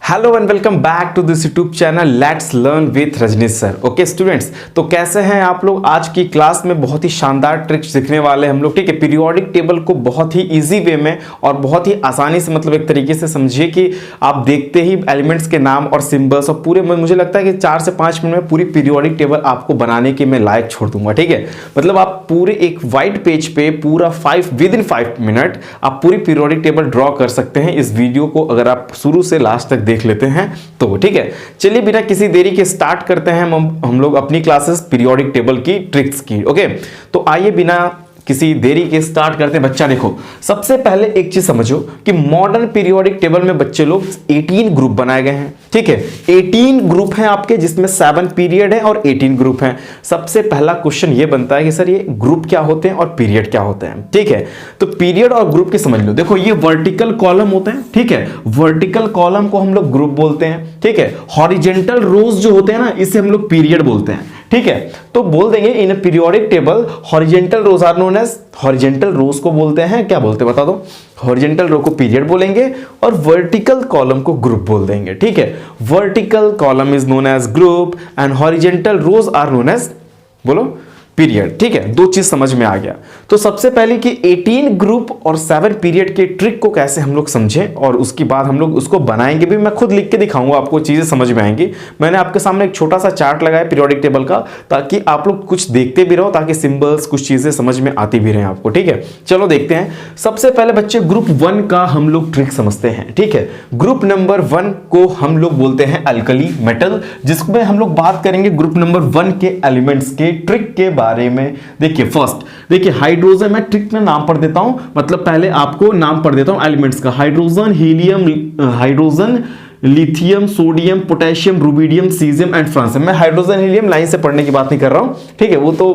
Hello and welcome back to this YouTube channel let's learn with Rajneesh sir. Okay students, तो कैसे हैं आप लोग। आज की क्लास में बहुत ही शानदार ट्रिक्स सीखने वाले हैं हम लोग। ठीक है, पीरियोडिक टेबल को बहुत ही इजी वे में और बहुत ही आसानी से मतलब एक तरीके से समझिए कि आप देखते ही एलिमेंट्स के नाम और सिंबल्स और पूरे मुझे लगता है कि 4 से 5 मिनट में पूरी पीरियोडिक टेबल आपको बनाने के मैं लायक छोड़ दूंगा। ठीक है, मतलब आप पूरे एक वाइट पेज पे पूरा विद इन 5 मिनट आप पूरी पीरियोडिक टेबल ड्रॉ कर सकते हैं। इस वीडियो को अगर आप शुरू से लास्ट तक देख लेते हैं तो ठीक है। चलिए बिना किसी देरी के स्टार्ट करते हैं हम लोग अपनी क्लासेस पीरियोडिक टेबल की ट्रिक्स की। ओके, तो आइए बिना किसी देरी के स्टार्ट करते हैं। बच्चा देखो, सबसे पहले एक चीज समझो कि मॉडर्न पीरियोडिक टेबल में बच्चे लोग 18 ग्रुप बनाए गए हैं। ठीक है, 18 ग्रुप हैं आपके, जिसमें 7 पीरियड है और 18 ग्रुप हैं। सबसे पहला क्वेश्चन ये बनता है कि सर ये ग्रुप क्या होते हैं और पीरियड क्या होते हैं। ठीक है, तो पीरियड और ग्रुप की समझ लो। देखो ये वर्टिकल कॉलम होते हैं। ठीक है, वर्टिकल कॉलम को हम लोग ग्रुप बोलते हैं। ठीक है, हॉरिजेंटल रोज जो होते हैं ना, इसे हम लोग पीरियड बोलते हैं। ठीक है, तो बोल देंगे in a periodic table horizontal rows are known as, horizontal rows को बोलते हैं, क्या बोलते हैं बता दो। हॉरिजेंटल रो को पीरियड बोलेंगे और वर्टिकल कॉलम को ग्रुप बोल देंगे। ठीक है, vertical column is known as group and horizontal rows are known as, बोलो, पीरियड। ठीक है, दो चीज समझ में आ गया। तो सबसे पहले कि 18 ग्रुप और 7 पीरियड के ट्रिक को कैसे हम लोग समझें और उसके बाद हम लोग उसको बनाएंगे भी। मैं खुद लिख के दिखाऊंगा, आपको चीजें समझ में आएंगी। मैंने आपके सामने एक छोटा सा चार्ट लगाया पीरियोडिक टेबल का, ताकि आप लोग कुछ देखते भी रहो, ताकि सिंबल्स कुछ चीजें समझ में आती भी रहे आपको। ठीक है, चलो देखते हैं। सबसे पहले बच्चे ग्रुप 1 का हम लोग ट्रिक समझते हैं। ठीक है, ग्रुप नंबर 1 को हम लोग बोलते हैं अल्कली मेटल, जिसमें हम लोग बात करेंगे ग्रुप नंबर 1 के एलिमेंट्स के ट्रिक के बारे में। देखिए फर्स्ट, देखिए हाइड्रोजन, मैं ट्रिक में नाम पढ़ देता हूं, मतलब पहले आपको नाम पढ़ देता हूं एलिमेंट्स का। Hydrogen, helium, hydrogen, lithium, sodium, potassium, rubidium, caesium and francium. मैं हाइड्रोजन हीलियम लाइन से पढ़ने की बात नहीं कर रहा हूं। ठीक है, वो तो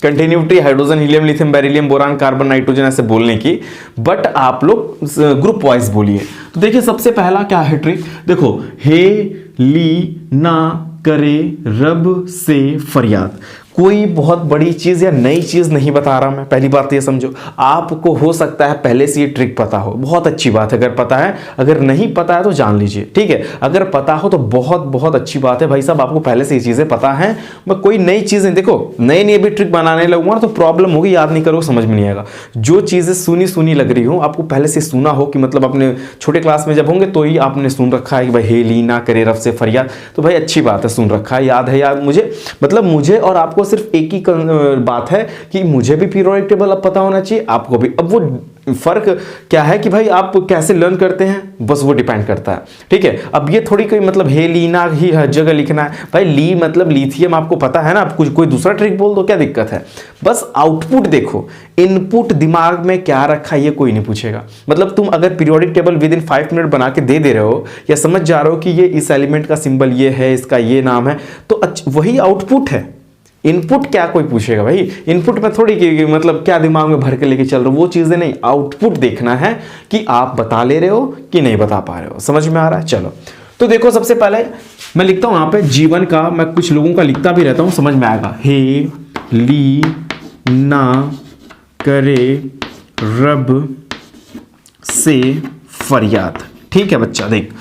continuity hydrogen, helium, lithium, beryllium, boron, carbon, nitrogen ऐसे बोलने की, बट आप लोग ग्रुप वाइज बोलिए। तो देखिए सबसे पहला क्या है ट्रिक, देखो, हे ली ना करे रब से फरियाद। कोई बहुत बड़ी चीज या नई चीज नहीं बता रहा मैं, पहली बात ये समझो। आपको हो सकता है पहले से ये ट्रिक पता हो, बहुत अच्छी बात है अगर पता है। अगर नहीं पता है तो जान लीजिए। ठीक है, अगर पता हो तो बहुत बहुत अच्छी बात है भाई साहब, आपको पहले से ये चीजें पता है। मैं कोई नई चीजें, देखो नई नई अभी ट्रिक बनाने लगूंगा तो प्रॉब्लम होगी, याद नहीं करोगे, समझ में नहीं आएगा। जो चीजें सुनी सुनी लग रही हो, आपको पहले से सुना हो कि मतलब अपने छोटे क्लास में जब होंगे तो ही आपने सुन रखा है कि भाई हे ली ना करे रब से फरियाद, तो भाई अच्छी बात है, सुन रखा है, याद है। याद मुझे, मतलब मुझे और आपको सिर्फ एक ही बात है कि मुझे भी पीरियोडिक टेबल अब पता होना चाहिए, आपको भी। अब वो फर्क क्या है कि भाई आप कैसे लर्न करते हैं, बस वो डिपेंड करता है। ठीक है, अब ये थोड़ी कोई मतलब हे लीना ही हर जगह लिखना है भाई। ली मतलब लिथियम आपको पता है ना, आप कुछ कोई दूसरा ट्रिक बोल दो, क्या दिक्कत है। बस आउटपुट देखो, इनपुट दिमाग में क्या रखा है ये कोई नहीं पूछेगा। मतलब तुम अगर periodic table with in 5 minute बना के दे रहे हो या समझ जा रहे हो कि ये इस एलिमेंट का सिंबल ये है, इसका ये नाम है, तो वही आउटपुट है। इनपुट क्या कोई पूछेगा भाई, इनपुट में थोड़ी कि मतलब क्या दिमाग में भर के लेके चल रहे हो, वो चीजें नहीं। आउटपुट देखना है कि आप बता ले रहे हो कि नहीं बता पा रहे हो। समझ में आ रहा है? चलो तो देखो, सबसे पहले मैं लिखता हूं यहां पे जीवन का, मैं कुछ लोगों का लिखता भी रहता हूं, समझ में आएगा। हे ली ना करे रब से फरियाद। ठीक है बच्चा, देख,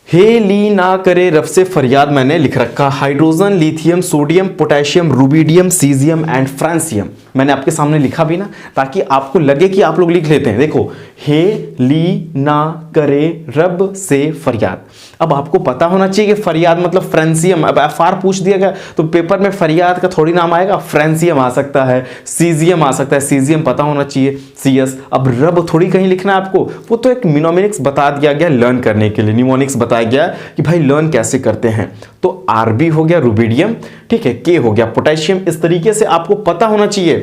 हे ली ना करे रब से फरियाद मैंने लिख रखा। Hydrogen, lithium, sodium, potassium, rubidium, caesium and francium मैंने आपके सामने लिखा भी ना, ताकि आपको लगे कि आप लोग लिख लेते हैं। देखो, हे ली ना करे रब से फरियाद। अब आपको पता होना चाहिए कि फरियाद मतलब फ्रांसियम। अब एफआर पूछ दिया गया तो पेपर में फरियाद का थोड़ी नाम आएगा, फ्रांसियम आ सकता है, सीजियम आ सकता है, सीजियम पता होना चाहिए, सीएस। अब रब थोड़ी कहीं लिखना है आपको, वो तो एक निमोनिक्स बता दिया गया लर्न करने के लिए, निमोनिक्स बताया गया कि भाई लर्न कैसे करते हैं। तो आरबी हो गया रुबिडियम, ठीक है, के हो गया पोटेशियम। इस तरीके से आपको पता होना चाहिए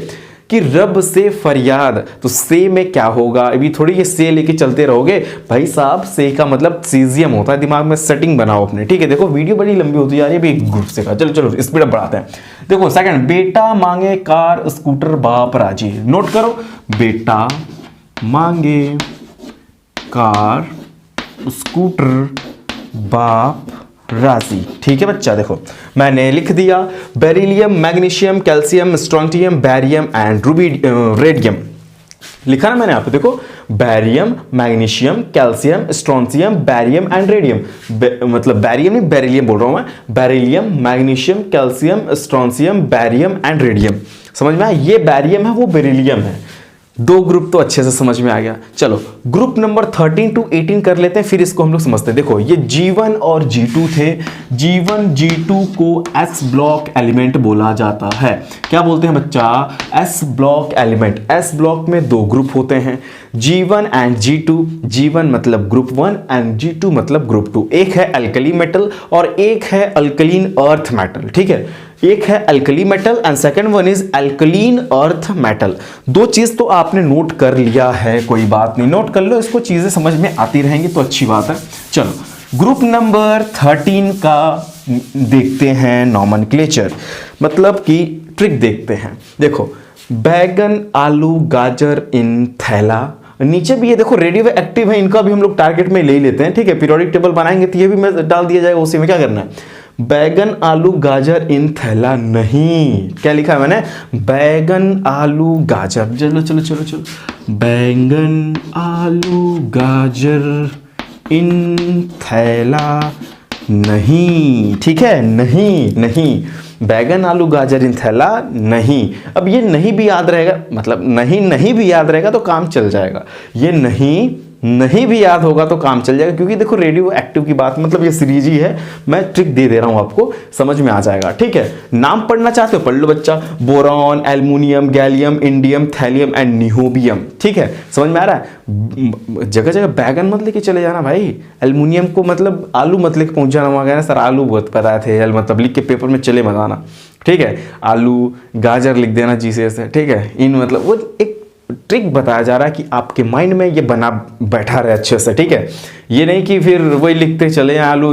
कि रब से फरियाद, तो से में क्या होगा। अभी थोड़ी ये से लेके चलते रहोगे भाई साहब, से का मतलब सीजियम होता है। दिमाग में सेटिंग बनाओ अपने। ठीक है, देखो वीडियो बड़ी लंबी होती जा रही है, अभी एक ग्रुप से का, चलो चलो स्पीड अप बढ़ाते हैं। देखो सेकंड, बेटा मांगे कार स्कूटर बाप राजी। नोट करो, बेटा मांगे कार स्कूटर बाप राशि। ठीक है बच्चा, देखो मैंने लिख दिया beryllium, magnesium, calcium, strontium, barium and radium. लिखा ना मैंने यहाँ पे, देखो barium, magnesium, calcium, strontium, barium and radium. मतलब बैरियम नहीं बेरिलियम बोल रहा हूं मैं, beryllium, magnesium, calcium, strontium, barium and radium. समझ में आया? ये बैरियम है, वो बेरिलियम है। दो ग्रुप तो अच्छे से समझ में आ गया। चलो ग्रुप नंबर 13 to 18 कर लेते हैं, फिर इसको हम लोग समझते हैं। देखो ये G1 और G2 थे। G1 G2 को S ब्लॉक एलिमेंट बोला जाता है। क्या बोलते हैं बच्चा? S block element. S block में दो ग्रुप होते हैं, G1 एंड G2। G1 मतलब ग्रुप 1 एंड G2 मतलब ग्रुप 2। एक है अल्कली मेटल और एक है अल्कलीन अर्थ मेटल। ठीक है, एक है alkali metal and second one is alkaline earth metal. दो चीज तो आपने नोट कर लिया है, कोई बात नहीं, नोट कर लो इसको, चीजें समझ में आती रहेंगी तो अच्छी बात है। चलो ग्रुप नंबर 13 का देखते हैं नॉमेनक्लेचर, मतलब कि ट्रिक देखते हैं। देखो बैगन, आलू, गाजर इन थैला। नीचे भी ये देखो रेडियो एक्टिव है, इनका भी हम लोग टारगेट में ले ही लेते हैं। ठीक है, पीरियोडिक टेबल बनाएंगे तो ये भी मैं डाल दिया जाएगा उसी में। क्या करना है? बैगन, आलू, गाजर इन थैला नहीं। क्या लिखा है मैंने? बैगन, आलू, गाजर। चलो चलो चलो चलो, बैगन, आलू, गाजर इन थैला नहीं। ठीक है, नहीं नहीं, बैगन, आलू, गाजर इन थैला नहीं। अब ये नहीं भी याद रहेगा, मतलब नहीं नहीं भी याद रहेगा तो काम चल जाएगा। ये नहीं भी याद होगा तो काम चल जाएगा, क्योंकि देखो रेडियो एक्टिव की बात, मतलब ये सीरीज ही है, मैं ट्रिक दे रहा हूं आपको, समझ में आ जाएगा। ठीक है, नाम पढ़ना चाहते हो पढ़ लो बच्चा, boron, aluminium, gallium, indium, thallium and निहोबियम। ठीक है, समझ में आ रहा है? जगह जगह बैगन मत लेके चले जाना भाई, एल्युमिनियम को मतलब आलू मत लेके पहुंच जाना। वहां गया ना सर आलू बहुत पता थे, मतलब लिख के पेपर में चले मत आना। ठीक है, आलू, गाजर लिख देना जी से। ठीक है, इन मतलब वो एक ट्रिक बताया जा रहा है कि आपके माइंड में ये बना बैठा रहे अच्छे से। ठीक है, ये नहीं कि फिर वही लिखते चले आलू,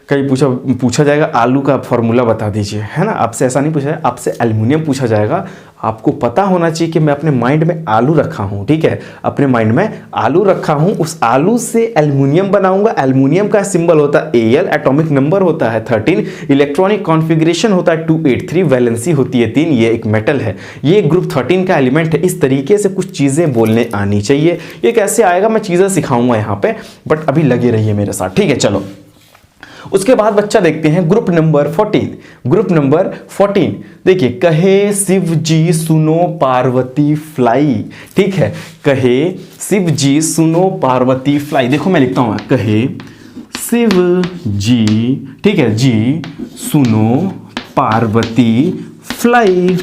कहीं पूछा जाएगा आलू का फॉर्मूला बता दीजिए, है ना? आपसे ऐसा नहीं पूछा जाएगा, आपसे एल्युमिनियम पूछा जाएगा। आपको पता होना चाहिए कि मैं अपने माइंड में आलू रखा हूँ। ठीक है, अपने माइंड में आलू रखा हूँ, उस आलू से एल्युमिनियम बनाऊंगा। एल्युमिनियम का सिंबल होता है Al, एटॉमिक नंबर होता है 13, इलेक्ट्रॉनिक कॉन्फ़िगरेशन होता है 283, वैलेंसी होती है 3, ये एक मेटल है, ये ग्रुप 13 का एलिमेंट है। इस तरीके से कुछ चीज़ें बोलने आनी चाहिए। ये कैसे आएगा मैं चीज़ें सिखाऊंगा यहाँ पे, बट अभी लगे रहिए मेरे साथ। ठीक है, चलो उसके बाद बच्चा देखते हैं ग्रुप नंबर 14। ग्रुप नंबर 14 देखिए, कहे शिव जी सुनो पार्वती फ्लाई। ठीक है, कहे शिव जी सुनो पार्वती फ्लाई। देखो मैं लिखता हूं, कहे शिव जी, ठीक है, जी सुनो पार्वती फ्लाई।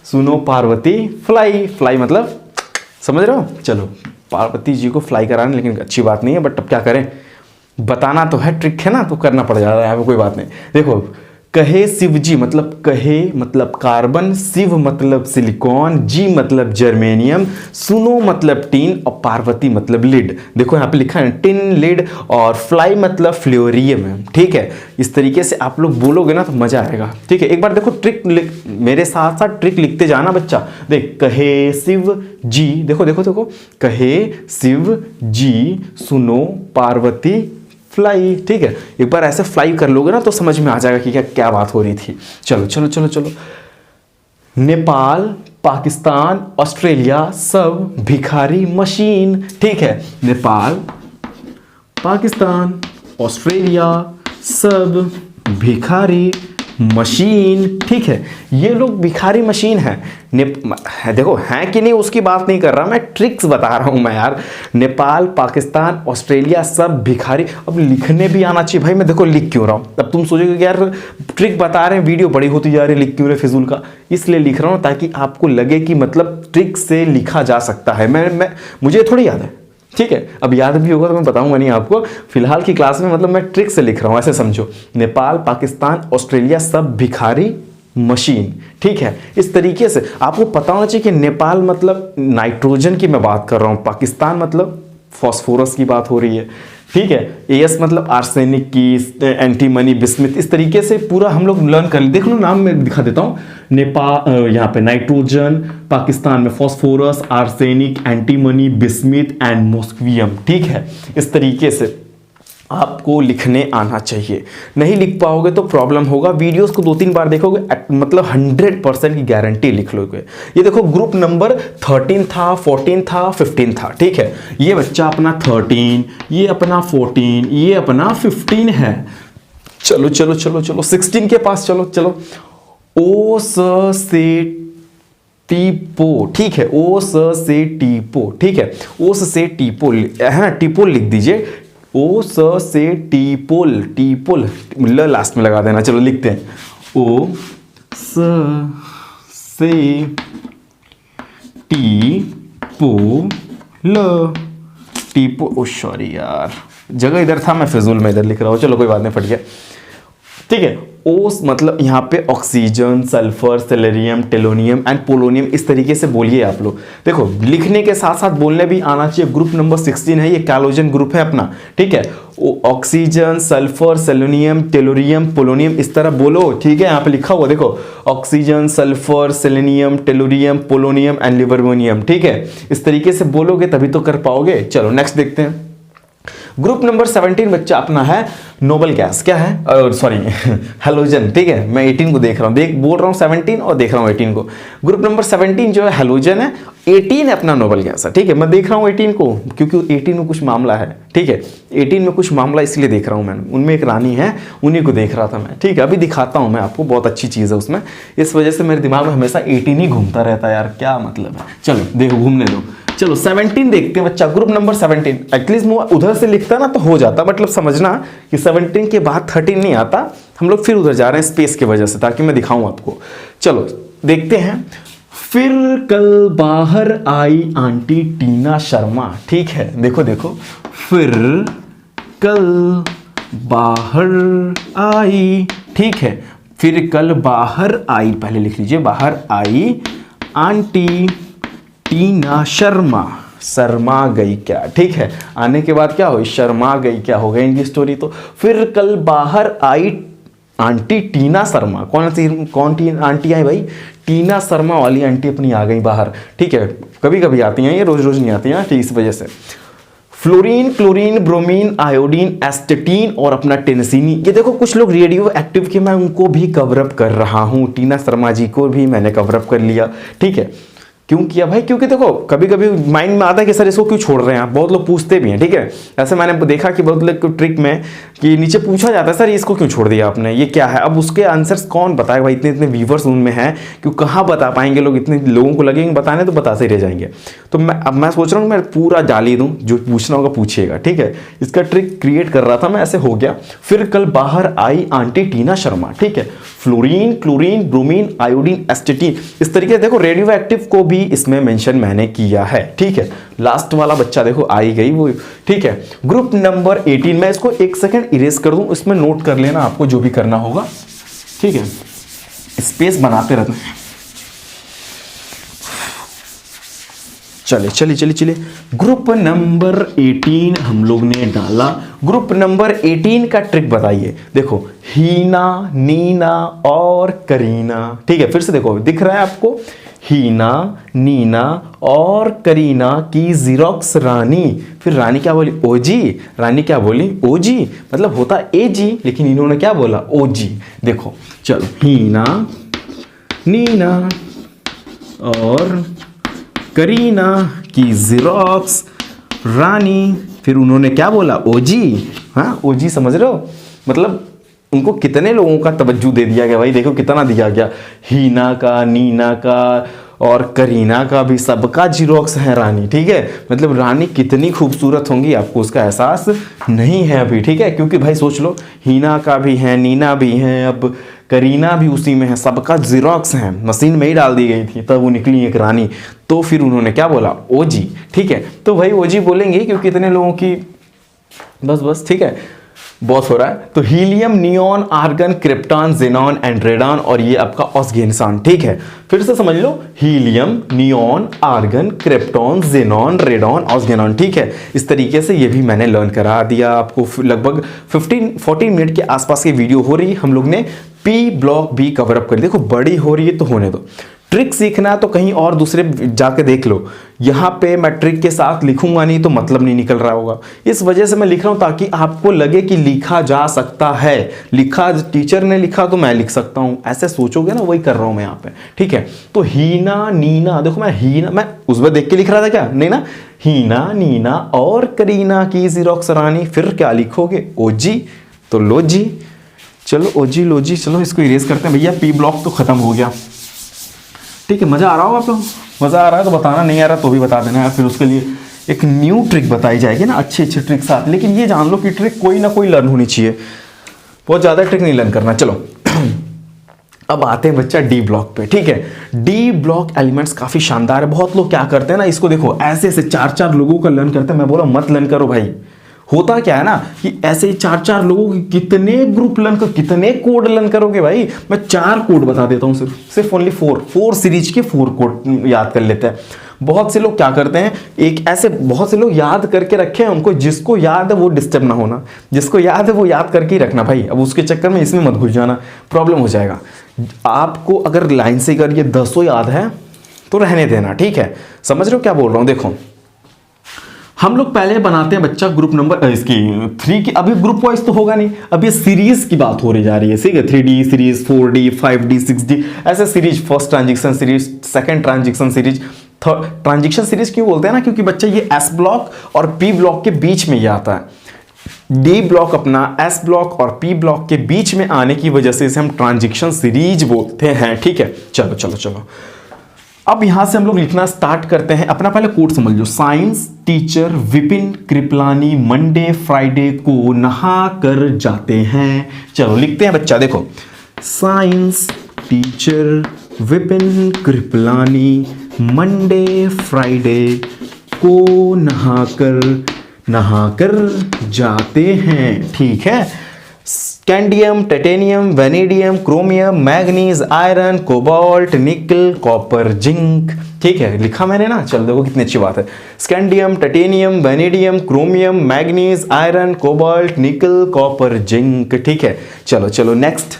सुनो पार्वती फ्लाई, फ्लाई मतलब समझ रहे हो? चलो पार्वती जी को फ्लाई कराने, लेकिन अच्छी बात नहीं है, बट अब क्या करें, बताना तो है, ट्रिक है ना, तो करना पड़ जा रहा है, कोई बात नहीं। देखो कहे शिव जी मतलब कहे मतलब कार्बन, शिव मतलब सिलिकॉन, जी मतलब जर्मेनियम, सुनो मतलब टीन और पार्वती मतलब लीड। देखो यहाँ पे लिखा है टिन, लीड और फ्लाई मतलब फ्लोरियम है। ठीक है, इस तरीके से आप लोग बोलोगे ना तो मजा आएगा। ठीक है, एक बार देखो ट्रिक मेरे साथ साथ ट्रिक लिखते जाना बच्चा। देख, कहे शिव जी, देखो देखो देखो, कहे शिव जी सुनो पार्वती फ्लाई। ठीक है, एक बार ऐसे फ्लाई कर लोगे ना तो समझ में आ जाएगा कि क्या बात हो रही थी। चलो चलो चलो चलो, नेपाल, पाकिस्तान, ऑस्ट्रेलिया सब भिखारी मशीन। ठीक है, नेपाल, पाकिस्तान, ऑस्ट्रेलिया सब भिखारी मशीन। ठीक है, ये लोग भिखारी मशीन है। देखो हैं कि नहीं उसकी बात नहीं कर रहा मैं, ट्रिक्स बता रहा हूं मैं यार। नेपाल, पाकिस्तान, ऑस्ट्रेलिया सब भिखारी। अब लिखने भी आना चाहिए भाई, मैं देखो लिख क्यों रहा हूं। अब तुम सोचोगे कि यार ट्रिक बता रहे हैं, वीडियो बड़ी होती जा रही है, लिख क्यों रहे फिजूल का। इसलिए लिख रहा हूं ताकि आपको लगे कि मतलब ट्रिक से लिखा जा सकता है। मुझे थोड़ी याद है। ठीक है, अब याद भी होगा तो मैं बताऊंगा नहीं आपको। फिलहाल की क्लास में मतलब मैं ट्रिक से लिख रहा हूं, ऐसे समझो। नेपाल, पाकिस्तान, ऑस्ट्रेलिया सब भिखारी मशीन। ठीक है, इस तरीके से आपको पता होना चाहिए कि नेपाल मतलब नाइट्रोजन की मैं बात कर रहा हूं, पाकिस्तान मतलब फॉस्फोरस की बात हो रही है। ठीक है, एस मतलब आर्सेनिक की, एंटीमनी, बिस्मिथ, इस तरीके से पूरा हम लोग लर्न कर। देख लो नाम मैं दिखा देता हूँ। नेपाल यहाँ पे नाइट्रोजन, पाकिस्तान में phosphorus, arsenic, antimony, bismuth and moscovium. ठीक है, इस तरीके से आपको लिखने आना चाहिए। नहीं लिख पाओगे तो प्रॉब्लम होगा। वीडियोस को 2-3 बार देखोगे मतलब 100% की गारंटी लिख लोगे। ये देखो ग्रुप नंबर 13 था, 14 था, 15 था, ठीक है। ये बच्चा अपना 13, ये अपना 14, ये अपना 15 है। चलो चलो चलो चलो 16 के पास चलो चलो। ओ स से टीपो, ठीक है। ओ स से टीपो, ठीक है। ओ स से टीपो है ना, टीपो लिख दीजिए। ओ स से टीपोल, टीपोल ल लास्ट में लगा देना। चलो लिखते हैं। ओ स से टीपो ल, टीपो। ओ सॉरी यार, जगह इधर था, मैं फिजूल में इधर लिख रहा हूँ। चलो कोई बात नहीं, फट गया, ठीक है। ओस मतलब यहाँ पे ऑक्सीजन, सल्फर, सेलेरियम, टेलोनियम एंड पोलोनियम, इस तरीके से बोलिए आप लोग। देखो लिखने के साथ साथ बोलने भी आना चाहिए। ग्रुप नंबर 16 है, ये कैलोजन ग्रुप है अपना, ठीक है। Oxygen, sulphur, selenium, tellurium, polonium, इस तरह बोलो, ठीक है। यहाँ पे लिखा हुआ देखो, oxygen, sulphur, selenium, tellurium, polonium and livermorium, ठीक है। इस तरीके से बोलोगे तभी तो कर पाओगे। चलो नेक्स्ट देखते हैं। ग्रुप नंबर 17 बच्चा अपना है नोबल गैस, क्या है, सॉरी हेलोजन, ठीक है। मैं 18 को देख रहा हूँ, बोल रहा हूँ 17 और देख रहा हूँ 18 को। ग्रुप नंबर 17 जो है हेलोजन है, 18 अपना नोबल गैस है, ठीक है। मैं देख रहा हूँ 18 को क्योंकि 18 में कुछ मामला है, ठीक है। 18 में कुछ मामला इसलिए देख रहा हूँ मैं, उनमें एक रानी है, उन्हीं को देख रहा था मैं, ठीक है। अभी दिखाता हूँ मैं आपको, बहुत अच्छी चीज़ है उसमें, इस वजह से मेरे दिमाग में हमेशा 18 ही घूमता रहता है यार, क्या मतलब है। चलो देखो, घूमने दो। चलो 17 देखते हैं बच्चा, ग्रुप नंबर 17। एटलीस्ट उधर से लिखता ना तो हो जाता, मतलब समझना कि 17 के बाद 13 नहीं आता। हम लोग फिर उधर जा रहे हैं स्पेस की वजह से, ताकि मैं दिखाऊं आपको। चलो देखते हैं। फिर कल बाहर आई आंटी टीना शर्मा, ठीक है। देखो देखो, फिर कल बाहर आई, ठीक है। फिर कल बाहर आई, पहले लिख लीजिए, बाहर आई आंटी टीना शर्मा, शर्मा गई क्या, ठीक है। आने के बाद क्या हो, शर्मा गई क्या, हो गई इनकी स्टोरी। तो फिर कल बाहर आई आंटी टीना शर्मा, कौन टी आंटी आई भाई, टीना शर्मा वाली आंटी अपनी आ गई बाहर, ठीक है। कभी कभी आती हैं, ये रोज रोज नहीं आती हैं, ठीक, इस वजह से। फ्लोरीन, क्लोरीन, ब्रोमीन, आयोडीन, एस्टेटीन और अपना टेनेसिनी, ये देखो कुछ लोग रेडियो एक्टिव के, मैं उनको भी कवरअप कर रहा हूँ। टीना शर्मा जी को भी मैंने कवरअप कर लिया, ठीक है। क्यों किया भाई, क्योंकि देखो कभी कभी माइंड में आता है कि सर इसको क्यों छोड़ रहे हैं आप, बहुत लोग पूछते भी हैं, ठीक है। ऐसे मैंने देखा कि बहुत लोग ट्रिक में कि नीचे पूछा जाता है, सर इसको क्यों छोड़ दिया आपने, ये क्या है। अब उसके आंसर्स कौन बताएगा भाई, इतने इतने व्यूवर्स उनमें हैं कि कहाँ बता पाएंगे लोग, इतने लोगों को लगेंगे बताने तो बताते ही रह जाएंगे। तो मैं सोच रहा हूँ मैं पूरा डाली दूँ, जो पूछना होगा पूछिएगा, ठीक है। इसका ट्रिक क्रिएट कर रहा था मैं, ऐसे हो गया। फिर कल बाहर आई आंटी टीना शर्मा, ठीक है। फ्लोरीन, क्लोरीन, ब्रोमीन, आयोडीन, एस्टेटीन, इस तरीके से देखो रेडियो एक्टिव को भी इसमें मेंशन मैंने किया है, ठीक है। लास्ट वाला बच्चा देखो आई गई वो, ठीक है। ग्रुप नंबर 18, मैं इसको 1 सेकंड इरेज कर दूं, इसमें नोट कर लेना आपको जो भी करना होगा, ठीक है। स्पेस बनाते रहना। चलिए ग्रुप नंबर 18 हम लोग ने डाला। ग्रुप नंबर 18 का ट्रिक बताइए। देखो हीना, नीना और करीना, ठीक है। फिर से देखो, दिख रहा है आपको, हीना, नीना और करीना की जीरोक्स रानी। फिर रानी क्या बोली, ओजी। रानी क्या बोली, ओजी, मतलब होता एजी, लेकिन इन्होंने क्या बोला, ओजी। देखो चलो, हीना, नीना और करीना की जीरोक्स रानी, फिर उन्होंने क्या बोला, ओजी। हाँ, ओजी समझ रहे हो, मतलब उनको कितने लोगों का तवज्जो दे दिया गया भाई, देखो कितना दिया गया। हीना का, नीना का और करीना का भी, सबका जीरोक्स है रानी, ठीक है। मतलब रानी कितनी खूबसूरत होंगी आपको उसका एहसास नहीं है अभी, ठीक है। क्योंकि भाई सोच लो, हीना का भी है, नीना भी है, अब करीना भी उसी में है, सबका जीरोक्स है, मशीन में ही डाल दी गई थी तब वो निकली एक रानी। तो फिर उन्होंने क्या बोला, ओजी, ठीक है। तो भाई ओजी बोलेंगे क्योंकि इतने लोगों की, बस ठीक है, बहुत हो रहा है। तो helium, neon, argon, krypton, xenon and radon, और ये आपका ऑक्सीजन, ठीक है। फिर से समझ लो, helium, neon, argon, krypton, xenon, radon, oxygen, ठीक है। इस तरीके से ये भी मैंने लर्न करा दिया आपको। लगभग 15-14 मिनट के आसपास की वीडियो हो रही है, हम लोग ने पी ब्लॉक भी कवर अप कर। देखो बड़ी हो रही है तो होने दो, ट्रिक सीखना है तो कहीं और दूसरे जाके देख लो, यहाँ पे मैं ट्रिक के साथ लिखूंगा नहीं तो मतलब नहीं निकल रहा होगा। इस वजह से मैं लिख रहा हूँ ताकि आपको लगे कि लिखा जा सकता है, लिखा टीचर ने लिखा तो मैं लिख सकता हूँ, ऐसे सोचोगे ना, वही कर रहा हूँ मैं यहाँ पे, ठीक है। तो हीना नीना, देखो मैं हीना, मैं उसमें देख के लिख रहा था क्या, नहीं ना, हीना नीना और करीना की ज़ेरॉक्स रानी, फिर क्या लिखोगे, ओजी, तो लो जी, चलो ओजी लो जी। चलो इसको इरेज करते हैं भैया, पी ब्लॉक तो खत्म हो गया, ठीक है। मज़ा आ रहा होगा आप लोग, मज़ा आ रहा है तो बताना, नहीं आ रहा तो भी बता देना यार, फिर उसके लिए एक न्यू ट्रिक बताई जाएगी ना, अच्छे अच्छे ट्रिक साथ। लेकिन ये जान लो कि ट्रिक कोई ना कोई लर्न होनी चाहिए, बहुत ज़्यादा ट्रिक नहीं लर्न करना। चलो अब आते हैं बच्चा डी ब्लॉक पे, ठीक है। डी ब्लॉक एलिमेंट्स काफ़ी शानदार है। बहुत लोग क्या करते हैं ना, इसको देखो ऐसे ऐसे 4-4 लोगों का लर्न करते हैं। मैं बोला मत लर्न करो भाई, होता क्या है ना कि ऐसे ही 4-4 लोगों के कितने ग्रुप लर्न कर, कितने कोड लर्न करोगे भाई। मैं 4 कोड बता देता हूँ, सिर्फ ओनली 4 सीरीज के 4 कोड याद कर लेते हैं। बहुत से लोग क्या करते हैं, एक ऐसे बहुत से लोग याद करके रखे हैं, उनको जिसको याद है वो डिस्टर्ब ना होना, जिसको याद है वो याद करके ही रखना भाई। अब उसके चक्कर में इसमें मत घुस जाना, प्रॉब्लम हो जाएगा आपको। अगर लाइन से अगर ये 10 याद है तो रहने देना, ठीक है। समझ रहे हो क्या बोल रहा हूँ। देखो हम लोग पहले बनाते हैं बच्चा ग्रुप नंबर इसकी 3 की, अभी ग्रुप वाइज तो होगा नहीं, अभी सीरीज की बात हो रही जा रही है, ठीक है। 3D series, 4D, 5D, 6D, ऐसे series, first transition series, second transition series, third transition series क्यों बोलते हैं ना, क्योंकि बच्चा ये एस ब्लॉक और पी ब्लॉक के बीच में ये आता है। डी ब्लॉक अपना एस ब्लॉक और पी ब्लॉक के बीच में आने की वजह से इसे हम ट्रांजिशन सीरीज बोलते हैं, ठीक है। चलो चलो चलो, अब यहां से हम लोग लिखना स्टार्ट करते हैं। अपना पहले कोड समझ लो, science teacher Vipin Kripalani Monday Friday को नहा कर जाते हैं। चलो लिखते हैं बच्चा, देखो science teacher Vipin Kripalani Monday Friday को नहा कर जाते हैं, ठीक है। Scandium, titanium, vanadium, chromium, manganese, iron, cobalt, निकल, कॉपर, जिंक, ठीक है। लिखा मैंने ना, चल देखो कितनी अच्छी बात है। Scandium, titanium, vanadium, chromium, manganese, iron, cobalt, निकल, कॉपर, जिंक, ठीक है। चलो चलो नेक्स्ट,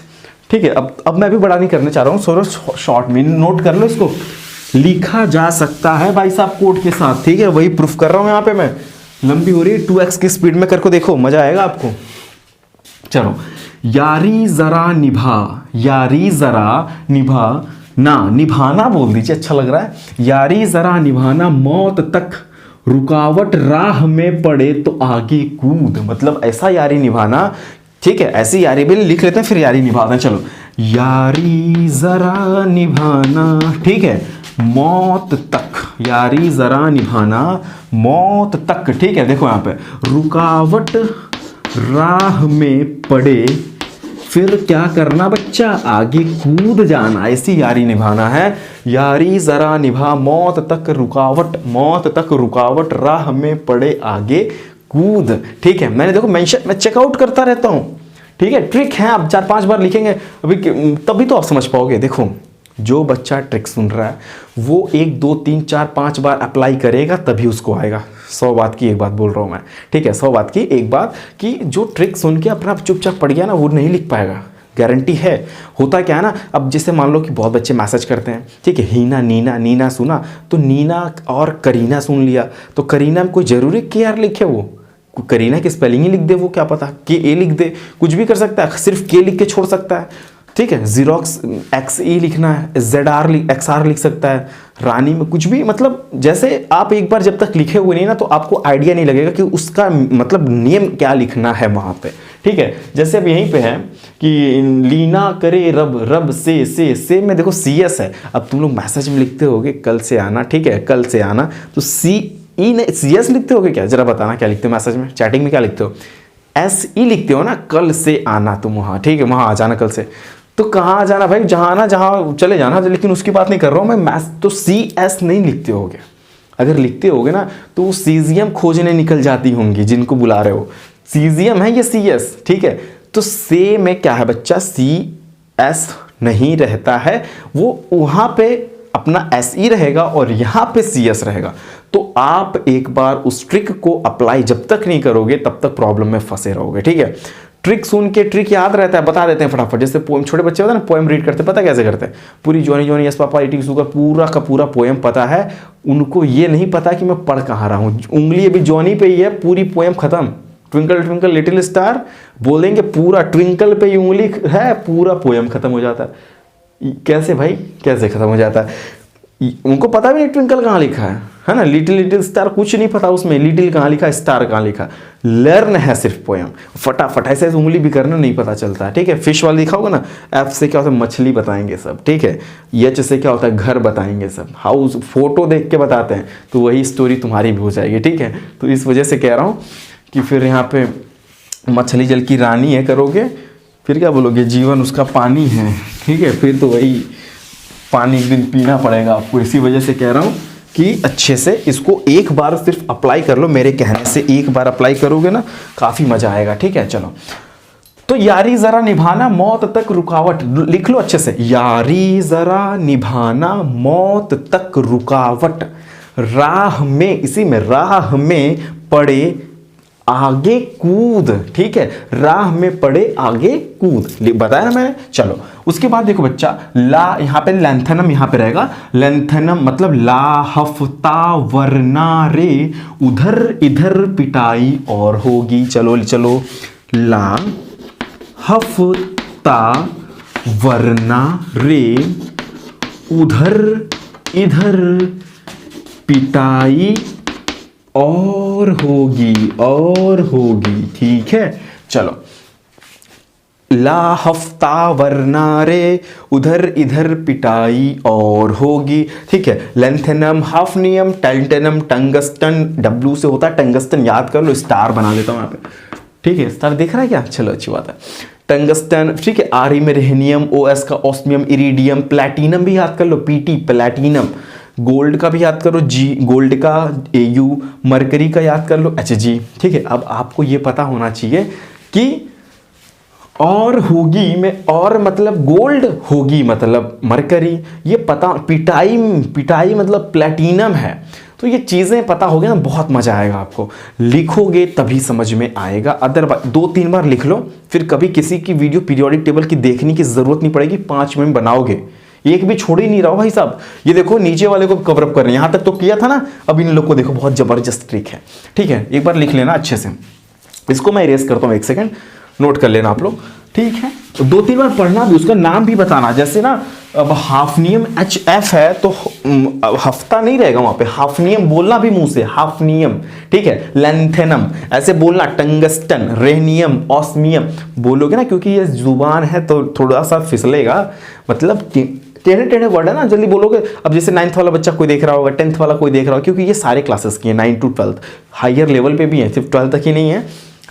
ठीक है। अब मैं भी बड़ा नहीं करने चाह रहा हूँ, सोरो शॉर्ट में नोट कर लो इसको। लिखा जा सकता है भाई साहब कोड के साथ, ठीक है। वही प्रूफ कर रहा हूँ यहाँ पे मैं, लंबी हो रही है, 2x की स्पीड में करके देखो, मजा आएगा आपको। चलो, यारी जरा निभा, यारी जरा निभा ना, निभाना बोल दीजिए, अच्छा लग रहा है। यारी जरा निभाना, मौत तक रुकावट राह में पड़े तो आगे कूद, मतलब ऐसा यारी निभाना, ठीक है। ऐसी यारी भी लिख लेते हैं, फिर यारी निभाते हैं। चलो, यारी जरा निभाना, ठीक है, मौत तक, यारी जरा निभाना मौत तक, ठीक है। देखो यहाँ पे रुकावट राह में पड़े, फिर क्या करना बच्चा, आगे कूद जाना, ऐसी यारी निभाना है। यारी जरा निभा मौत तक रुकावट राह में पड़े आगे कूद, ठीक है। मैंने देखो मैं चेकआउट करता रहता हूं, ठीक है। ट्रिक है, आप 4-5 बार लिखेंगे अभी तभी तो आप समझ पाओगे। देखो जो बच्चा ट्रिक सुन रहा है वो 1 2 3 4 5 बार अप्लाई करेगा तभी उसको आएगा। 100 बात की एक बात बोल रहा हूँ मैं, ठीक है। 100 बात की एक बात कि जो ट्रिक सुन के अपना चुपचाप पड़ गया ना, वो नहीं लिख पाएगा, गारंटी है। होता क्या है ना, अब जैसे मान लो कि बहुत बच्चे मैसेज करते हैं, ठीक है, हीना नीना, नीना सुना तो नीना और करीना सुन लिया, तो करीना में कोई जरूरी के आर लिखे, वो करीना की स्पेलिंग ही लिख दे, वो क्या पता के ए लिख दे, कुछ भी कर सकता है, सिर्फ के लिख के छोड़ सकता है, ठीक है। जीरोक्स XE लिखना है, ZR XR लिख सकता है, रानी में कुछ भी, मतलब जैसे आप एक बार जब तक लिखे हुए नहीं ना तो आपको आइडिया नहीं लगेगा कि उसका मतलब नियम क्या लिखना है वहां पे, ठीक है। जैसे अब यहीं पे है कि लीना करे रब, रब से में देखो CS है। अब तुम लोग मैसेज में लिखते होगे कल से आना, ठीक है, कल से आना, तो CS लिखते होगे क्या, जरा बताना क्या लिखते हो मैसेज में, चैटिंग में क्या लिखते हो, SE लिखते हो ना, कल से आना तुम वहाँ, ठीक है, वहाँ आ जाना कल से। तो कहाँ जाना भाई, जहाँ आना जहाँ चले जाना, लेकिन उसकी बात नहीं कर रहा हूँ मैं। मैथ तो CS नहीं लिखते होगे, अगर लिखते होगे ना तो वो सीजियम खोजने निकल जाती होंगी जिनको बुला रहे हो, सीजियम है ये CS, ठीक है। तो से में क्या है बच्चा, CS नहीं रहता है, वो वहाँ पे अपना SE रहेगा और यहाँ पे CS रहेगा। तो आप एक बार उस ट्रिक को अप्लाई जब तक नहीं करोगे तब तक प्रॉब्लम में फंसे रहोगे, ठीक है। ट्रिक सुन के ट्रिक याद रहता है, बता देते हैं फटाफट। जैसे पोएम, छोटे बच्चे होते हैं ना पोएम रीड करते, पता कैसे करते हैं, पूरी Johnny Johnny yes papa eating sugar पूरा का पूरा पोएम पता है उनको। ये नहीं पता कि मैं पढ़ कहाँ रहा हूँ, उंगली अभी जॉनी पे ही है, पूरी पोएम खत्म। ट्विंकल ट्विंकल लिटिल स्टार बोलेंगे, पूरा ट्विंकल पे ही उंगली है, पूरा पोएम खत्म हो जाता है। कैसे भाई, कैसे खत्म हो जाता है? उनको पता भी नहीं ट्विंकल कहाँ लिखा है ना, लिटिल लिटिल स्टार कुछ नहीं पता उसमें, लिटिल कहाँ लिखा, स्टार कहाँ लिखा। लर्न है सिर्फ पोएम, फटाफट ऐसे उंगली भी करना नहीं पता चलता है, ठीक है। फिश वाला लिखा होगा ना, एफ से क्या होता है मछली बताएंगे सब, ठीक है। एच से क्या होता है घर बताएंगे सब, हाउस फोटो देख के बताते हैं, तो वही स्टोरी तुम्हारी भी हो जाएगी, ठीक है। तो इस वजह से कह रहा हूँ कि फिर यहाँ पे मछली जल की रानी है करोगे, फिर क्या बोलोगे, जीवन उसका पानी है, ठीक है। फिर तो वही पानी एक दिन पीना पड़ेगा आपको। इसी वजह से कह रहा हूँ कि अच्छे से इसको एक बार सिर्फ अप्लाई कर लो, मेरे कहने से एक बार अप्लाई करोगे ना काफ़ी मज़ा आएगा, ठीक है। चलो, तो यारी ज़रा निभाना मौत तक रुकावट, लिख लो अच्छे से, यारी ज़रा निभाना मौत तक रुकावट, राह में, इसी में राह में पड़े आगे कूद, ठीक है, राह में पड़े आगे कूद, बताया ना मैंने। चलो उसके बाद देखो बच्चा, ला यहाँ पे लेंथनम यहाँ पे रहेगा, लेंथनम मतलब ला हफ्ता वरना रे उधर इधर पिटाई और होगी। चलो चलो, ला हफ्ता वरना रे उधर इधर पिटाई और होगी, ठीक है। चलो, ला हफ्ता वरना रे उधर इधर पिटाई और होगी, ठीक है। लेंथेनम हाफनियम टेल्टेनम टंगस्टन, डब्ल्यू से होता है टंगस्टन, याद कर लो, स्टार बना देता हूं यहाँ पे, ठीक है। स्टार दिख रहा है क्या, चलो अच्छी बात है। टंगस्टन, ठीक है। आर में रेहनियम, ओ एस का ऑस्मियम, इरिडियम, प्लैटिनम भी याद कर लो, पीटी प्लैटिनम, गोल्ड का भी याद करो, जी गोल्ड का AU, मरकरी का याद कर लो HG, ठीक है। अब आपको ये पता होना चाहिए कि और होगी में, और मतलब गोल्ड, होगी मतलब मरकरी, ये पता, पिटाई मतलब प्लैटिनम है। तो ये चीज़ें पता हो गया ना, बहुत मज़ा आएगा आपको, लिखोगे तभी समझ में आएगा। अदरवाइज 2-3 बार लिख लो, फिर कभी किसी की वीडियो पीरियोडिक टेबल की देखने की ज़रूरत नहीं पड़ेगी, 5 मिनट बनाओगे, एक भी छोड़ ही नहीं रहा हो भाई साहब। ये देखो नीचे वाले को कवर अप कर रहे हैं, यहां तक तो किया था ना, अब इन लोग को देखो, बहुत जबरदस्त ट्रिक है, ठीक है। एक बार लिख लेना अच्छे से, इसको मैं इरेज करता हूं, 1 सेकंड नोट कर लेना आप लोग, ठीक है। तो 2-3 बार पढ़ना भी, उसका नाम भी बताना। जैसे ना अब हाफनियम HF है तो हफ्ता नहीं रहेगा वहां पे, हाफनियम बोलना भी मुंह से, हाफनियम, ठीक है। लेंथेनम ऐसे बोलना, टंगस्टन, रेहनियम, ऑस्मियम बोलोगे ना, क्योंकि ये जुबान है तो थोड़ा सा फिसलेगा, मतलब टेढ़े टेढ़े वर्ड है ना, जल्दी बोलोगे। अब जैसे 9th वाला बच्चा कोई देख रहा होगा, 10th वाला कोई देख रहा होगा, क्योंकि ये सारे क्लासेस की है, 9 to 12 हायर लेवल पे भी है, सिर्फ 12 तक ही नहीं है,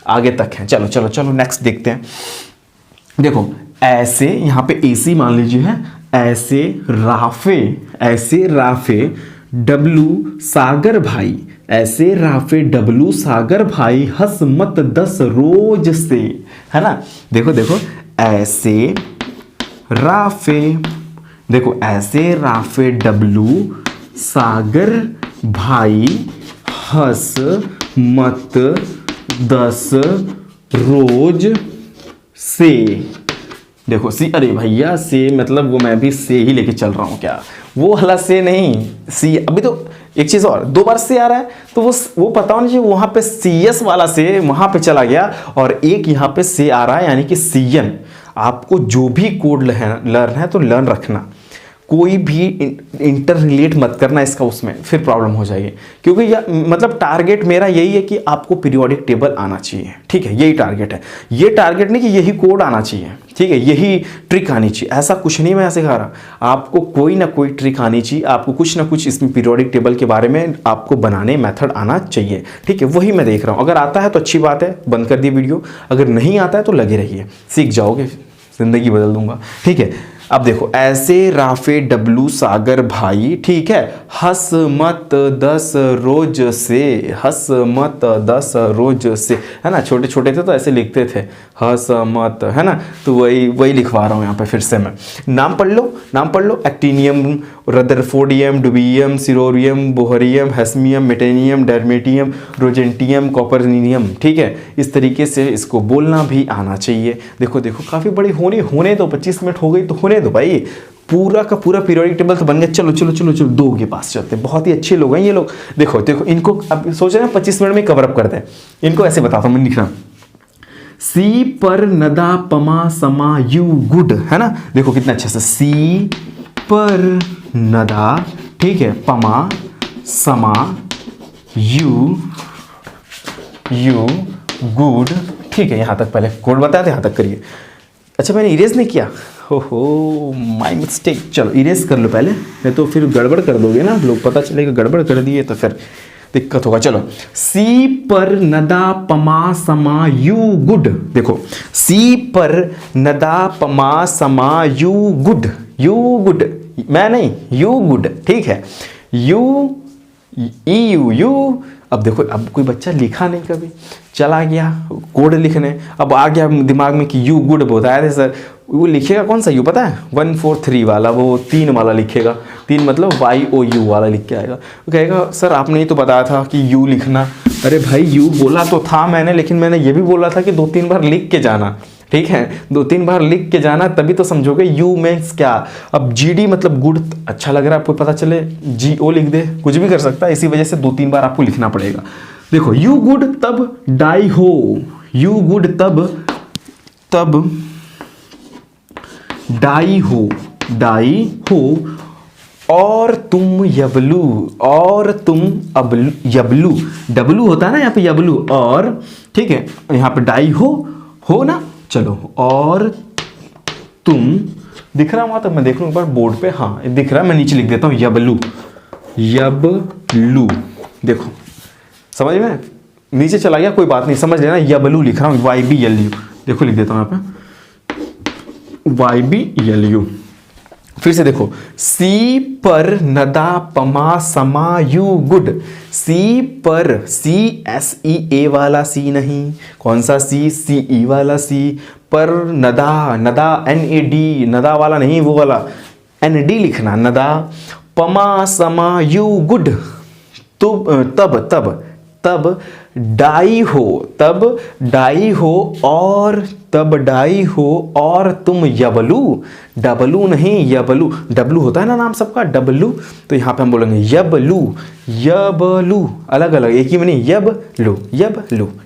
आगे तक है। चलो चलो चलो नेक्स्ट देखते हैं। देखो ऐसे, यहाँ पे AC मान लीजिए है, ऐसे राफे डब्लू सागर भाई, ऐसे राफे डब्लू सागर भाई, हंस मत 10 रोज से, है ना। देखो देखो ऐसे राफे, देखो ऐसे राफे डब्लू सागर भाई, हंस मत 10 रोज से। देखो सी, अरे भैया से मतलब वो मैं भी से ही लेके चल रहा हूँ क्या, वो वाला से नहीं, सी। अभी तो एक चीज और, 2 बार से आ रहा है तो वो पता होना चाहिए, वहां पे CS वाला से वहां पे चला गया, और एक यहाँ पे से आ रहा है, यानी कि CN। आपको जो भी कोड लर्न है तो लर्न रखना, कोई भी इंटर रिलेट मत करना इसका उसमें, फिर प्रॉब्लम हो जाएगी। क्योंकि यह मतलब टारगेट मेरा यही है कि आपको पीरियोडिक टेबल आना चाहिए, ठीक है, यही टारगेट है। ये टारगेट नहीं कि यही कोड आना चाहिए, ठीक है, यही ट्रिक आनी चाहिए, ऐसा कुछ नहीं मैं सिखा रहा। आपको कोई ना कोई ट्रिक आनी चाहिए, आपको कुछ ना कुछ इसमें पीरियोडिक टेबल के बारे में आपको बनाने मेथड आना चाहिए, ठीक है, वही मैं देख रहा हूँ। अगर आता है तो अच्छी बात है, बंद कर दी वीडियो, अगर नहीं आता है तो लगे रहिए, सीख जाओगे, जिंदगी बदल दूंगा, ठीक है। अब देखो ऐसे राफे डब्लू सागर भाई, ठीक है, हंस मत 10 रोज से, हंस मत 10 रोज से, है ना। छोटे छोटे थे तो ऐसे लिखते थे, हंस मत, है ना। तो वही लिखवा रहा हूँ यहाँ पे फिर से मैं। नाम पढ़ लो, एक्टिनियम, रदरफोर्डियम, डुबियम, सिरोरियम, बोहरियम, हेस्मियम, मेटेनियम, डर्मेटियम, रोजेंटियम, कॉपरनियम। ठीक है, इस तरीके से इसको बोलना भी आना चाहिए। देखो देखो काफ़ी बड़ी होने दो, 25 मिनट हो गई तो होने दो भाई, पूरा का पूरा पीरियोडिक टेबल तो बन गया। चलो चलो चलो चलो दो के पास चलते हैं, बहुत ही अच्छे लोग हैं ये लोग। देखो देखो इनको अब सोच रहे हैं 25 मिनट में कवर अप करते हैं। इनको ऐसे बताता हूँ मैं, लिखना सी पर नदा पमा समा यू गुड, है ना। देखो कितना अच्छा से, सी पर नदा, ठीक है, पमा समा यू गुड। ठीक है, यहां तक पहले कोड बताया था, यहां तक करिए। अच्छा मैंने इरेज नहीं किया, हो माय मिस्टेक। चलो इरेज कर लो पहले, नहीं तो फिर गड़बड़ कर दोगे ना लोग, पता चलेगा गड़बड़ कर दिए तो फिर दिक्कत होगा। चलो, सी पर नदा पमा समा यू गुड। देखो सी पर नदा पमा समा यू गुड, यू गुड, मैं नहीं, यू गुड। ठीक है, यू। अब देखो, अब कोई बच्चा लिखा नहीं, कभी चला गया कोड लिखने, अब आ गया दिमाग में कि यू गुड बताया थे सर, वो लिखेगा कौन सा यू पता है, 143 वाला, वो 3 वाला लिखेगा। 3 मतलब YOU वाला लिख के आएगा। वो कहेगा सर आपने ही तो बताया था कि यू लिखना। अरे भाई यू बोला तो था मैंने, लेकिन मैंने ये भी बोला था कि 2-3 बार लिख के जाना। ठीक है, 2-3 बार लिख के जाना, तभी तो समझोगे यू मीन्स क्या। अब GD मतलब गुड, अच्छा लग रहा है आपको, पता चले GO लिख दे, कुछ भी कर सकता है, इसी वजह से 2-3 बार आपको लिखना पड़ेगा। देखो यू गुड तब डाई हो, यू गुड तब डाई हो और तुम यबलू, और तुम अबलू, यबलू, डब्लू होता है ना यहाँ पे, यबलू, और ठीक है यहाँ पे डाई हो ना। चलो, और तुम, दिख रहा वहां तक मैं देख लूँ एक बार बोर्ड पे, हाँ दिख रहा है, मैं नीचे लिख देता हूँ यबलू। देखो समझ में, नीचे चला गया कोई बात नहीं, समझ लेना, यबलू लिख रहा हूँ, YBLU। देखो लिख देता हूँ यहाँ पे YBLU। फिर से देखो, सी पर नदा पमा समा यू गुड। सी पर, CSEA वाला सी नहीं, कौन सा सी, CE वाला सी। पर नदा, NAD, नदा वाला नहीं, वो वाला ND लिखना, नदा। पमा समा यू गुड, तब डाई हो और तुम यबलू, डबलू नहीं यबलू, डब्लू होता है ना नाम सबका, डब्लू, तो यहाँ पे हम बोलेंगे यबलू, अलग अलग, एक ही में नहीं, यबलू।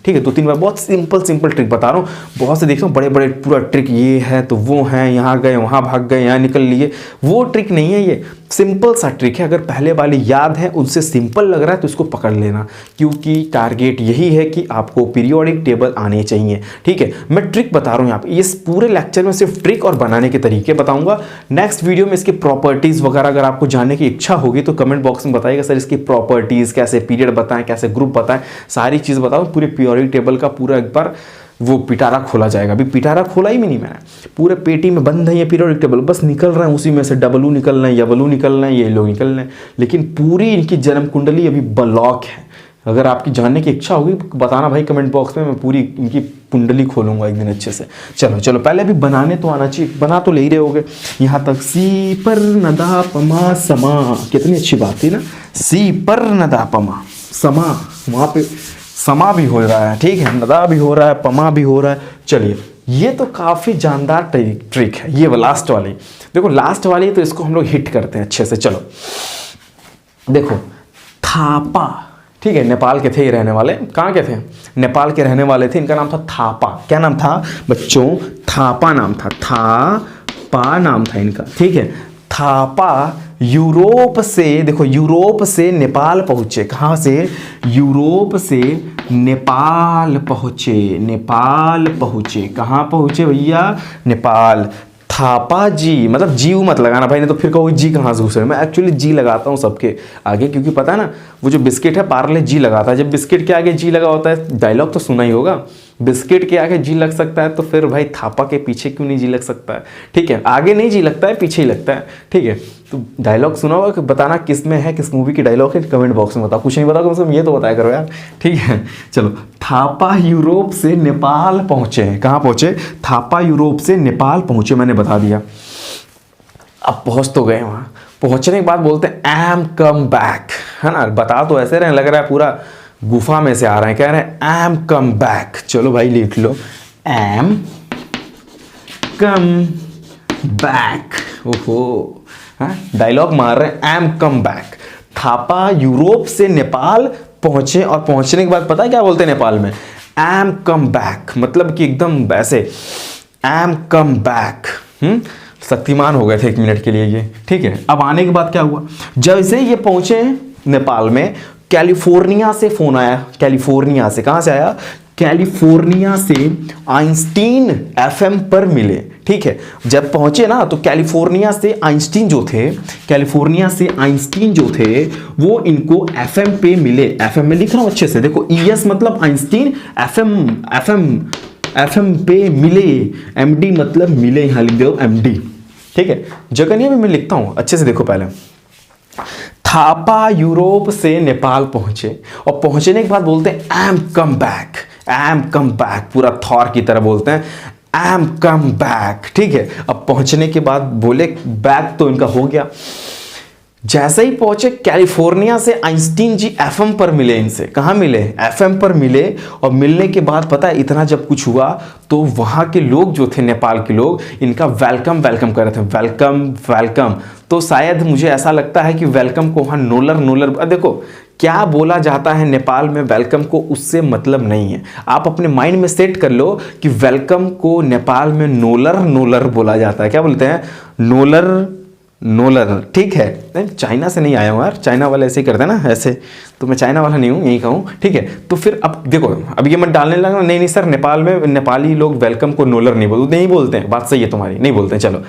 ठीक है, 2-3 बार, बहुत सिंपल ट्रिक बता रहा हूँ। बहुत से देखता हूँ बड़े बड़े पूरा ट्रिक, ये है तो वो है, यहाँ गए वहाँ भाग गए, यहाँ निकल लिए, वो ट्रिक नहीं है, ये सिंपल सा ट्रिक है। अगर पहले वाली याद है, उनसे सिंपल लग रहा है तो इसको पकड़ लेना, क्योंकि टारगेट यही है कि आपको पीरियोडिक टेबल आने चाहिए। ठीक है, मैं ट्रिक बता रहा हूँ यहाँ पे, इस पूरे लेक्चर में सिर्फ ट्रिक और बनाने के तरीके बताऊंगा। नेक्स्ट वीडियो में इसकी प्रॉपर्टीज वगैरह अगर आपको जानने की इच्छा होगी तो कमेंट बॉक्स में बताइएगा सर इसकी प्रॉपर्टीज, कैसे पीरियड बताएं, कैसे ग्रुप बताएं, सारी चीज बताओ। पूरे पीरियोडिक टेबल का पूरा एक बार वो पिटारा खोला जाएगा। अभी पिटारा खोला ही नहीं मैंने, पूरे पेटी में बंद है ये पीरियोडिक टेबल, बस निकल रहे हैं उसी में से, डब्लू निकल रहे हैं, यबलू निकल रहे हैं, ये लोग निकल रहे हैं, लेकिन पूरी इनकी जन्म कुंडली अभी ब्लॉक है। अगर आपकी जानने की इच्छा होगी बताना भाई कमेंट बॉक्स में, मैं पूरी इनकी कुंडली खोलूंगा एक दिन अच्छे से। चलो पहले अभी बनाने तो आना चाहिए, बना तो ले ही रहे होगे यहाँ तक। सी पर नदा पमा समा, कितनी अच्छी बात थी ना, सी पर नदा पमा समा, वहाँ पे समा भी हो रहा है, ठीक है, नदा भी हो रहा है, पमा भी हो रहा है। चलिए, ये तो काफ़ी जानदार ट्रिक है, ये लास्ट वाली। देखो लास्ट वाली तो इसको हम लोग हिट करते हैं अच्छे से। चलो देखो, थापा, ठीक है, नेपाल के थे ये रहने वाले, कहाँ के थे, नेपाल के रहने वाले थे, इनका नाम था थापा। क्या नाम था बच्चों, थापा नाम था, थापा नाम था इनका, ठीक है। थापा यूरोप से, देखो यूरोप से नेपाल पहुंचे, कहाँ से, यूरोप से नेपाल पहुंचे, कहाँ पहुंचे भैया, नेपाल। थापा जी, मतलब जी मत लगाना भाई, नहीं तो फिर कहोगे जी कहाँ से घुस रहे। मैं एक्चुअली जी लगाता हूँ सबके आगे, क्योंकि पता है ना वो जो बिस्किट है पार्ले जी लगाता है, जब बिस्किट के आगे जी लगा होता है, डायलॉग तो सुना ही होगा, बिस्किट के आगे जी लग सकता है तो फिर भाई थापा के पीछे क्यों नहीं जी लग सकता है, ठीक है, आगे नहीं जी लगता है, पीछे ही लगता है, ठीक है। तो डायलॉग सुना होगा कि बताना किस में है, किस मूवी की डायलॉग है, कमेंट बॉक्स में बताओ, कुछ नहीं बताओ मतलब ये तो बताया करो यार, ठीक है। चलो, थापा यूरोप से नेपाल पहुंचे, कहाँ पहुंचे, थापा यूरोप से नेपाल पहुंचे, मैंने बता दिया। अब पहुंच तो गए वहाँ, पहुंचने के बाद बोलते हैं आई एम कम बैक, है ना। बता तो ऐसे रहे, लग रहा है पूरा गुफा में से आ रहे हैं, कह रहे हैं आई एम कम बैक। चलो भाई लिख लो, आई एम कम बैक। ओहो, डायलॉग मार रहे हैं, आई am come back. Thapa Europe से नेपाल पहुंचे और पहुंचने के बाद पता है क्या बोलते हैं नेपाल में, आई एम कम बैक, मतलब कि एकदम वैसे आई एम कम बैक। शक्तिमान हो गए थे 1 मिनट के लिए ये, ठीक है। अब आने के बाद क्या हुआ, जैसे ये पहुंचे नेपाल में, कैलिफोर्निया से फोन आया। कैलिफोर्निया से, कहां से आया, कैलिफोर्निया से आइंस्टीन एफएम पर मिले, ठीक है। जब पहुंचे ना तो कैलिफोर्निया से आइंस्टीन जो थे, कैलिफोर्निया से आइंस्टीन जो थे वो इनको एफएम पे मिले। एफएम में लिख रहा हूं अच्छे से, देखो ईएस मतलब आइंस्टीन, एफएम एफएम एफएम पे मिले, एमडी मतलब मिले, यहां लिख दो एमडी, ठीक है। जगह नहीं है, मैं लिखता हूं अच्छे से, देखो पहले थापा यूरोप से नेपाल पहुंचे और पहुंचने के बाद बोलते हैं आई am come back, I am come back, पूरा थॉर की तरह बोलते हैं आई एम कम बैक, ठीक है। अब पहुंचने के बाद बोले बैक तो इनका हो गया। जैसे ही पहुंचे कैलिफोर्निया से आइंस्टीन जी एफएम पर मिले, इनसे कहां मिले, एफएम पर मिले। और मिलने के बाद पता है इतना जब कुछ हुआ तो वहां के लोग जो थे, नेपाल के लोग, इनका वेलकम वेलकम कर रहे थे, वेलकम वेलकम। तो शायद मुझे ऐसा लगता है कि वेलकम को वहां नोलर नोलर, देखो क्या बोला जाता है नेपाल में वेलकम को, उससे मतलब नहीं है। आप अपने माइंड में सेट कर लो कि वेलकम को नेपाल में नोलर नोलर बोला जाता है। क्या बोलते हैं, नोलर नोलर, ठीक है। नहीं, चाइना से नहीं आया हूँ यार, चाइना वाले ऐसे ही करते हैं ना ऐसे, तो मैं चाइना वाला नहीं हूँ, यही कहूँ, ठीक है। तो फिर अब देखो, अब ये मैं डालने लगा, नहीं नहीं सर नेपाल में नेपाली लोग वेलकम को नोलर नहीं बोलते, नहीं बोलते हैं, बात सही है तुम्हारी, नहीं बोलते हैं। चलो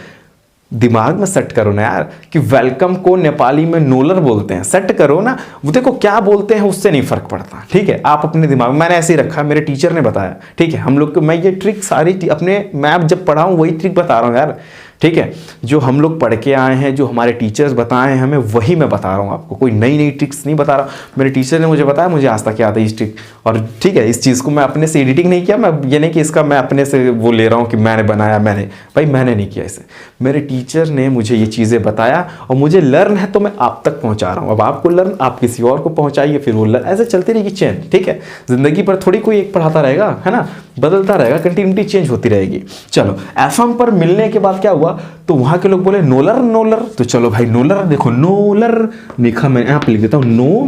दिमाग में सेट करो ना यार कि वेलकम को नेपाली में नोलर बोलते हैं, सेट करो ना। वो देखो क्या बोलते हैं उससे नहीं फर्क पड़ता, ठीक है। आप अपने दिमाग में, मैंने ऐसे ही रखा, मेरे टीचर ने बताया, ठीक है। हम लोग को, मैं ये ट्रिक सारी अपने मैप जब पढ़ा हूँ वही ट्रिक बता रहा हूँ यार, ठीक है। जो हम लोग पढ़ के आए हैं, जो हमारे टीचर्स बताए हैं हमें, वही मैं बता रहा हूँ आपको, कोई नई नई ट्रिक्स नहीं बता रहा। मेरे टीचर ने मुझे बताया, मुझे आज तक याद है इस ट्रिक, और ठीक है, इस चीज़ को मैं अपने से एडिटिंग नहीं किया, मैं ये नहीं कि इसका मैं अपने से वो ले रहा हूँ कि मैंने बनाया, मैंने, भाई मैंने नहीं किया इसे, मेरे टीचर ने मुझे ये चीज़ें बताया और मुझे लर्न है तो मैं आप तक पहुँचा रहा हूँ। अब आपको लर्न, आप किसी और को पहुँचाइए, फिर वो लर्न, ऐसे चलती रहेगी चेन, ठीक है। जिंदगी पर थोड़ी कोई एक पढ़ाता रहेगा, है ना, बदलता रहेगा, कंटिन्यूटी चेंज होती रहेगी। चलो एफएम पर मिलने के बाद क्या हुआ, तो वहां के लोग बोले नोलर नोलर, तो चलो भाई नोलर, देखो नोलर लिखा, मैं यहाँ पे लिख देता हूँ नो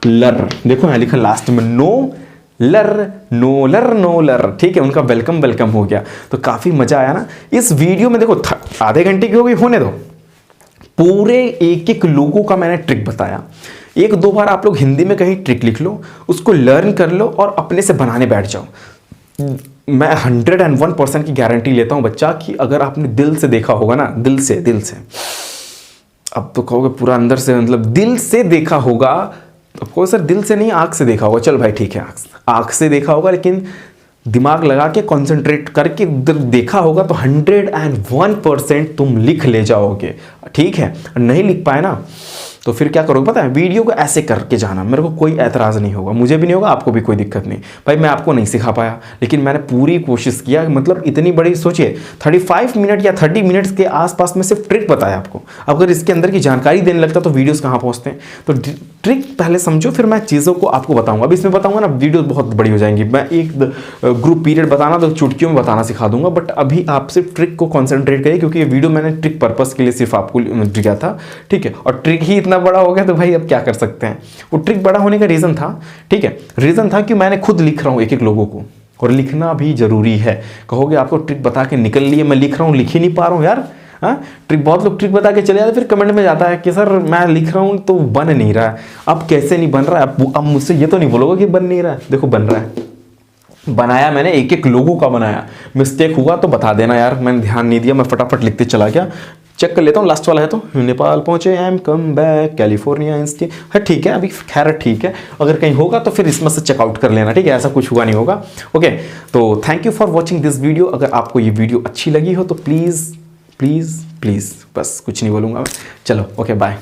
लर, देखो यहाँ लिखा लास्ट में नो लर, नोलर नोलर, ठीक है। उनका वेलकम वेलकम हो गया, तो काफी मजा आया ना इस वीडियो में। देखो आधे घंटे की हो गई, होने दो, पूरे एक एक लोगों का मैंने ट्रिक बताया। 1-2 बार आप लोग हिंदी में कहीं ट्रिक लिख लो, उसको लर्न कर लो और अपने से बनाने बैठ जाओ। मैं 101% की गारंटी लेता हूं बच्चा कि अगर आपने दिल से देखा होगा ना, दिल से, अब तो कहोगे पूरा अंदर से, मतलब दिल से देखा होगा, अब कहो सर दिल से नहीं आंख से देखा होगा, चल भाई ठीक है, आंख से देखा होगा, लेकिन दिमाग लगा के कंसंट्रेट करके देखा होगा तो 101% तुम लिख ले जाओगे, ठीक है। नहीं लिख पाए ना तो फिर क्या करोगे पता है, वीडियो को ऐसे करके जाना, मेरे को कोई ऐतराज़ नहीं होगा, मुझे भी नहीं होगा, आपको भी कोई दिक्कत नहीं। भाई मैं आपको नहीं सिखा पाया, लेकिन मैंने पूरी कोशिश किया, मतलब इतनी बड़ी, सोचिए 35 मिनट या 30 मिनट्स के आसपास में सिर्फ ट्रिक बताया आपको। अगर इसके अंदर की जानकारी देने लगता तो वीडियोस कहाँ पहुँचते हैं। तो ट्रिक पहले समझो, फिर मैं चीज़ों को आपको बताऊँगा। अब इसमें बताऊँगा ना वीडियो बहुत बड़ी हो जाएंगी, मैं एक ग्रुप पीरियड बताना तो चुटकियों में बताना सिखा दूंगा, बट अभी आप सिर्फ ट्रिक को कॉन्सेंट्रेट करिए, क्योंकि ये वीडियो मैंने ट्रिक पर्पस के लिए सिर्फ आपको दिया था, ठीक है। और ट्रिक ही इतना बड़ा हो गया तो भाई अब क्या कर सकते हैं। वो ट्रिक बड़ा होने का रीजन था, ठीक है, रीजन था कि मैंने खुद लिख रहा हूं एक एक लोगों को, और लिखना भी जरूरी है। कहोगे आपको ट्रिक बता के निकल लिए, मैं लिख रहा हूं, लिख ही नहीं पा रहा हूं यार, हाँ। ट्रिक, बहुत लोग ट्रिक बता के चले जाते, फिर कमेंट में जाता है कि सर मैं लिख रहा हूं तो बन नहीं रहा है। अब कैसे नहीं बन रहा है, अब मुझसे ये तो नहीं बोलोगे कि बन नहीं रहा है, देखो बन रहा है, बनाया मैंने, एक एक लोगों का बनाया। मिस्टेक हुआ तो बता देना यार, मैंने ध्यान नहीं दिया, मैं फटाफट लिखते चला गया। चेक कर लेता हूँ, लास्ट वाला है तो नेपाल पहुंचे, I am come back, California इंस्टी है, ठीक है। अभी खैर ठीक है, अगर कहीं होगा तो फिर इसमें से चेकआउट कर लेना, ठीक है, ऐसा कुछ हुआ नहीं होगा। ओके, तो thank you for watching this video. अगर आपको ये वीडियो अच्छी लगी हो तो प्लीज़ प्लीज़ प्लीज़, बस कुछ नहीं बोलूँगा मैं, चलो ओके बाय।